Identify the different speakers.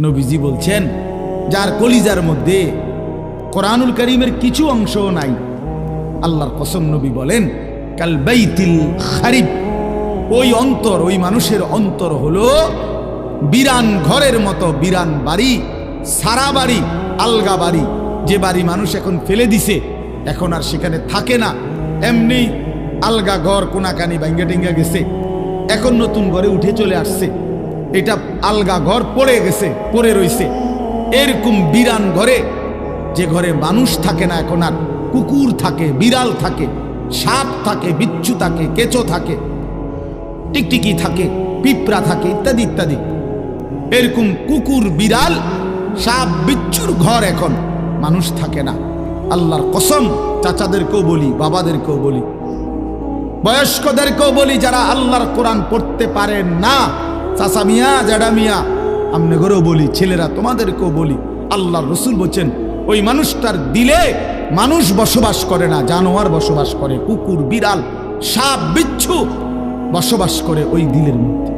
Speaker 1: নবীজি বলছেন যার কলিজার মধ্যে কোরআনুল কারীমের কিছু অংশও নাই, আল্লাহর কসম নবী বলেন কাল বাইতিল খারিব, ওই অন্তর, ওই মানুষের অন্তর হলো বিরান ঘরের মতো, বিরান বাড়ি, সারা বাড়ি, আলগা বাড়ি, যে বাড়ি মানুষ এখন ফেলে দিছে, এখন আর সেখানে থাকে না, এমনি আলগা ঘর কোনাকানি ভাঙ্গা টেঙ্গা গেছে, এখন নতুন ঘরে উঠে চলে আসছে, এটা আলগা ঘর পড়ে গেছে, পড়ে রইছে। এরকম বিরান ঘরে, যে ঘরে মানুষ থাকে না এখন আর, কুকুর থাকে, বিড়াল থাকে, সাপ থাকে, বিচ্ছু থাকে, কেঁচো থাকে, টিকটিকি থাকে, পিঁপড়া থাকে, ইত্যাদি ইত্যাদি, এরকম কুকুর, বিড়াল, সাপ, বিচ্ছুর ঘর এখন মানুষ থাকে না। আল্লাহর কসম, চাচাদেরকেও বলি, বাবাদেরকেও বলি, বয়স্কদেরকেও বলি, যারা আল্লাহর কোরআন পড়তে পারেন না, চাচা মিয়া, জ্যাডা মিয়া, আমনে ঘরেও বলি, ছেলেরা তোমাদেরকেও বলি, আল্লাহর রাসূল বলছেন ওই মানুষটার দিলে মানুষ বসবাস করে না, জানোয়ার বসবাস করে, কুকুর, বিড়াল, সাপ, বিচ্ছু বসবাস করে ওই দিলের মধ্যে।